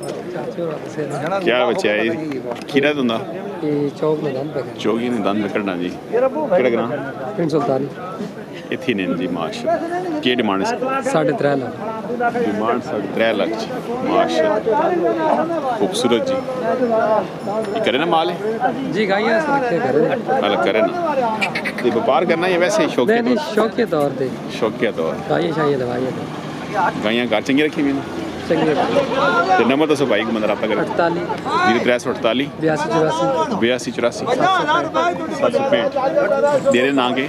क्या बच्चा है खीरा तुंदा चौक में दंद पे चौकी ने दंद कढ़ना जी केड़ा ग्रां 347 इत्थे ने जी माशा की डिमांड है 3.5 लाख डिमांड 3.5 लाख माशा खूबसूरत जी ये करे ना माल है जी गाइयां रखे करे अलग करे ना ये व्यापार करना या वैसे शौक के नहीं शौकिया तौर पे शौकिया तौर गाइयां शायद दवाइयां गाइयां घर चंगी रखी हुई चंगी तो नंबर दसो भाई को बंदा रब्ता करे 48 0348 82 765 तेरे नाम के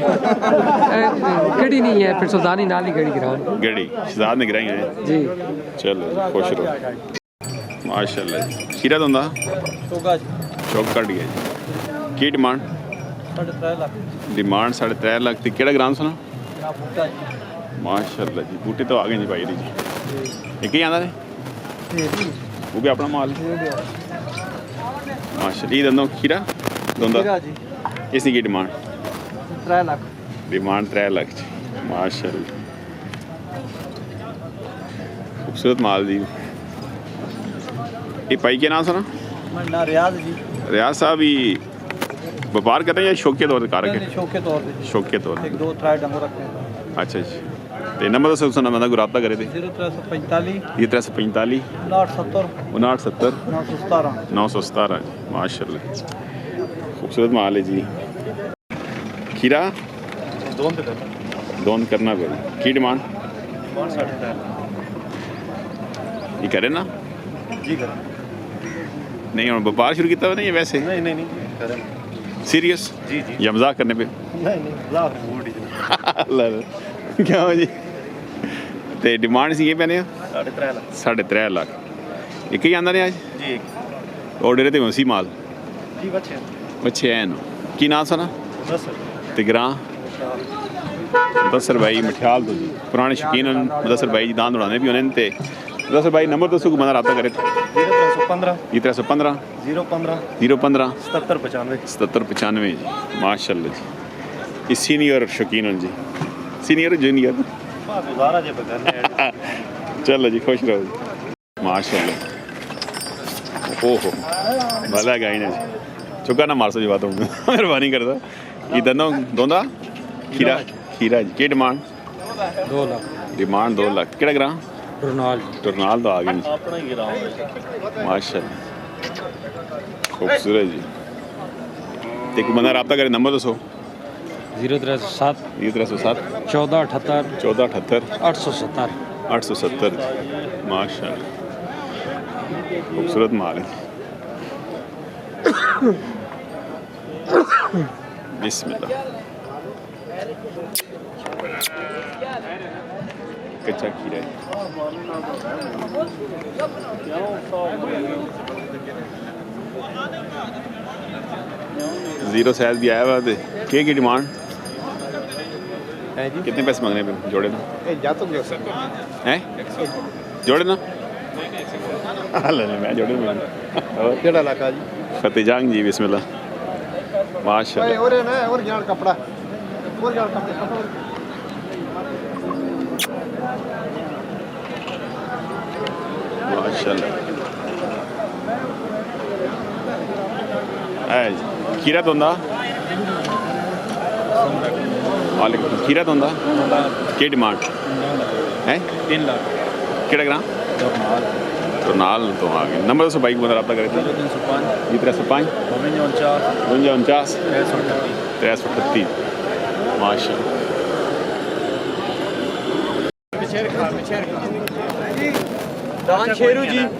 गड़ी नहीं है फिर सुल्तानी नाली गड़ी गिरान गड़ी शहजाद ने गिराई है जी चलो खुश रहो माशाल्लाह खीरा तो चौक कट गया जी की डिमांड 3.5 लाख डिमांड 3.5 लाख थी केड़ा ग्राम सुना माशाल्लाह जी बूटे तो आ गए जी भाई जी एक ही आंदा ने वो भी अपना माल माशाल्लाह ये दोनों खीरा दोंदा किसकी की डिमांड 3 लाख डिमांड 3 लाख जी माशाल्लाह खूबसूरत माल जी ये भाई के नाम सुना ना रियाज जी रियाज साहब ही व्यापार करते हैं या शौकिया तौर पर कार के शौकिया तौर पे शौकिया तौर पर 2-3 डंगर रखते हैं अच्छा जी तो नंबर दसो सुना बंदा को रब्ता करे थे 0345 ये 345 5970 917 माशाल्लाह खूबसूरत माल है जी खीरा दोन करना पड़े की डिमांड ये करे ना जी कर नहीं हम व्यापार शुरू किया नहीं वैसे नहीं करें सीरियस जी या मजाक करने पे नहीं क्या हो जी तो डिमांड सी ये पैने 3.5 लाख एक ही आंदा ने आज जी ऑर्डर ते उसी माल जी अच्छे हैं की नाम सुना ते ग्रां मुदस्सर भाई मठियाल तो जी पुराने शौकीन मुदस्सर भाई जी दांद उड़ाने भी उन्हें ते मुदस्सर भाई नंबर दसो को बंदा रब्ता करे 0315 015 7795 जी माशाल्लाह जी ये सीनियर शौकीन जी सीनियर जूनियर चलो जी खुश रहो जी माशाल्लाह ओहो भला गाई ने चुका ना मार सो जी बात मेहरबानी करता ये दोंदा खीरा जी की डिमांड 2 लाख डिमांड 2 लाख केड़ा ग्रां टुरनाल तो आ गई माशाल्लाह खूबसूरत जी एक बंदा रब्ता करे नंबर दसो 0307 1478 870 माशाल्लाह खूबसूरत माल है बिस्मिल्लाह कच्चा खीरा है जीरो साइज भी आया हुआ है की डिमांड है जी कितने पैसे मांगने पे जोड़े ना हैं जोड़े ना मैं जोड़े केड़ा इलाका जी फतेहजंग जी बिस्मिल्लाह माशाल्लाह और जान कपड़ा माशाल्लाह खीरा दोंदा वालेकुम खीरा दोंदा की डिमांड है 3 लाख केड़ा ग्रां तो नाल तो आ गए नंबर दसो बाइक बंदा रब्ता करे 0305 49 338 माशाल्लाह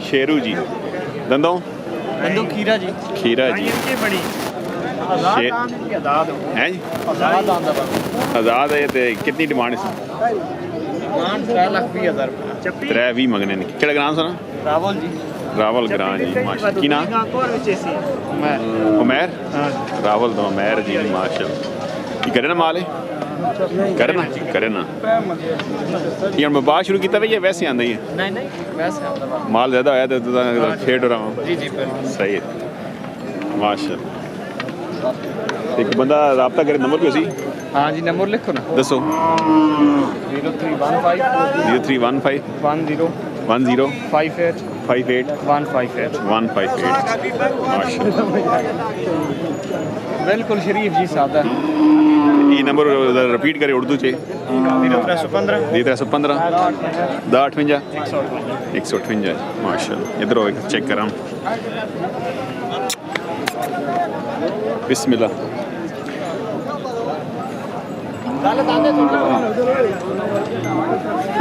शेरू जी दंदों खीरा जी हैं जी आज़ाद है तो कितनी डिमांड है 3 मंगने केड़ा ग्रां सुना रावल ग्रां जी माशाल्लाह की नाम उमैर रावल तो उमैर जी माशाल्लाह ये करे ना माल है करे ना ये व्यापार शुरू किया भाई वैसे आंदा ही है नहीं वैसे माल ज़्यादा आया तो फेट हो रहा हूँ जी सही है माशाल्लाह एक बंदा रब्ता करे नंबर पे उसी हाँ जी नंबर लिखो ना दसो 0315 10 58 158 158 माशाल्लाह। बिल्कुल शरीफ जी सादा ये नंबर रिपीट करे उर्दू चे 0315 1315 1058 158 माशाल्लाह। इधर हो चेक करा बिस्मिल्लाह।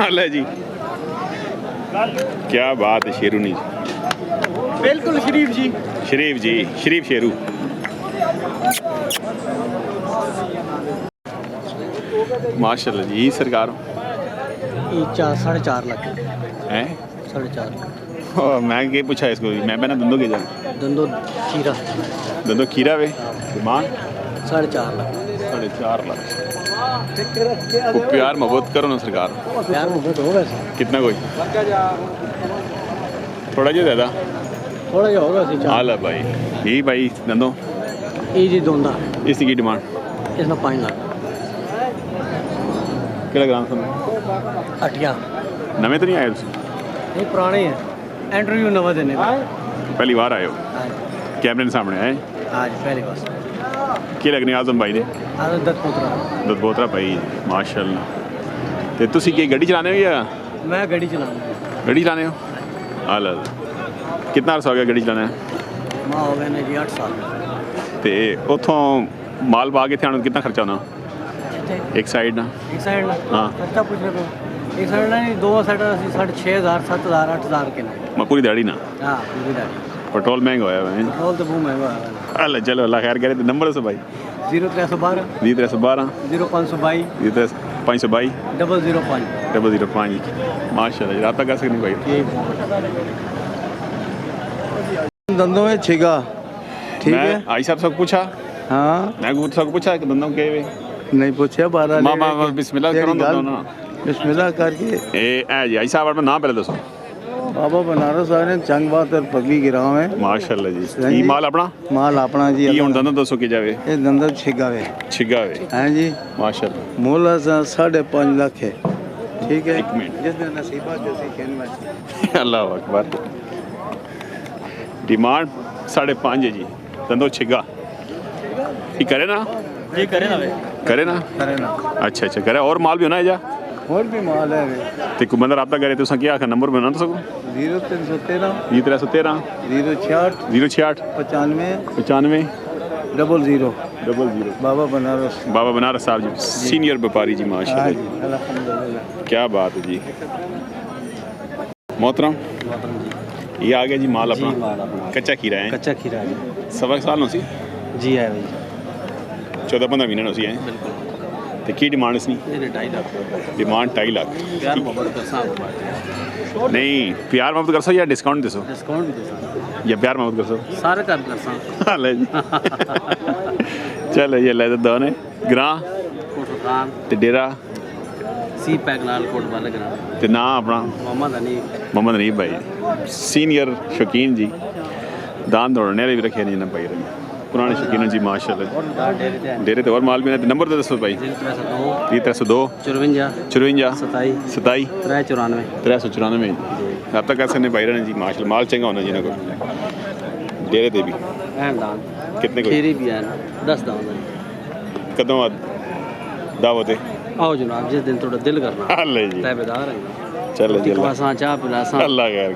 अल्लाह जी क्या बात है शेरूनी जी। बिल्कुल शरीफ जी शरीफ शेरू। माशाल्लाह जी सरकार ये 4.5 लाख हैं 4.5 मैं क्या पूछा इसको मैं बना दंदो के जान दंदो खीरा दंदो खीरा वे डिमांड 4.5 लाख 4.5 लाख। वो प्यार मोहब्बत करो ना सरकार। प्यार मोहब्बत हो वैसे कितना कोई थोड़ा जो ज़्यादा थोड़ा जो होगा सी हाल है भाई। यही भाई दंदो ये जी दोंदा इसी की डिमांड इसमें 5 लाख केड़ा ग्राम समय अटिया नवे तो नहीं आए तुम ये पुराने हैं इंटरव्यू नवा देने पहली बार आए हो कैमरे के सामने आए आज पहली बार की लगने आजम भाई ने आज दत्तपोत्रा भाई माशाल्लाह। ते तुसी की गड्डी चलाने हो या मैं गाड़ी चलाऊँ गड्डी चलाने हो हाल कितना अर्सा हो गया गड्डी चलाने माँ हो गए ने जी 8 साल ते उतों माल पा के थे आने कितना खर्चा होना एक साइड ना एक साइड ना हाँ खर्चा पूछ रहे हो एक साइड ना नहीं 2 साइड 6,500 7,000 8,000 के ना मैं पूरी दिहाड़ी ना हाँ पूरी गाड़ी पेट्रोल महंगा होया भाई पेट्रोल तो बहुत महंगा है अल्लाह चलो अल्लाह खैर करे तो नंबर से भाई 0312 1312 0522 522 005 005 माशाल्लाह रात कर सकते भाई। धंधों में छिगा ठीक मैं है आई साहब सब पूछा हाँ मैं सब पूछा कि धंधों के वे नहीं पूछे बारह मामा बिस्मिल्लाह करो दो ना बिस्मिल्लाह करके ए जी आई साहब अपना नाम पहले दसो बाबा बनारस आ रहे चंग बात और पगली गिराव है माशाल्लाह जी ई माल अपना माल अपना जी ई हुन धंधा दसो के जावे ये धंधा छिगा वे छिगा वे हैं जी माशाल्लाह मोल 5.5 लाख है ठीक है एक मिनट। जिस दिन नसीबा जैसी खेल में अल्लाह अकबर डिमांड 5.5 है जी धंधो छिगा ये करे ना जी करे ना करे ना अच्छा करे और माल भी होना है जा और भी माल है वे ते को बंदा रब्ता करे तो क्या आखिर नंबर बना तो सको 0313 1313 066 066 95 95 00 00 बाबा बनारस बाबा बनारस साहब जी सीनियर व्यापारी जी हाँ माशाल्लाह जी अल्हम्दुलिल्लाह क्या बात है जी मोहतरम ये आ गया जी माल अपना कच्चा खीरा है कच्चा खीरा है सवा साल नो सी जी है भाई 14-15 महीने नो सी है तो की डिमांड इसकी ये 2.5 लाख डिमांड 2.5 लाख प्यार मोहब्बत कर सा नहीं प्यार मोहब्बत कर सो या डिस्काउंट दे सो डिस्काउंट भी दे सा या प्यार मोहब्बत कर सो सारे कर सा ले जी चलो ये ले दो ने ग्रां कोटखान ते डेरा सी पैक नाल कोट वाले करा ते ना अपना मोहम्मद अनीब भाई सीनियर शौकीन जी दान दौड़ने वाले भी रखे नहीं ना भाई पुराने शौकीन जी माशाल्लाह डेरे तो और माल भी नहीं नंबर दे दसो भाई 1302 54 27 394 अब तक ऐसे नहीं भाई रहने जी माशाल्लाह माल चंगा होना जी ना को डेरे ते भी कितने को खीरी भी है ना 10 दाव कदों दावत है आओ जनाब जिस दिन थोड़ा दिल करना अल्लाह जी ताबेदार है चलो चाह पिला अल्लाह खैर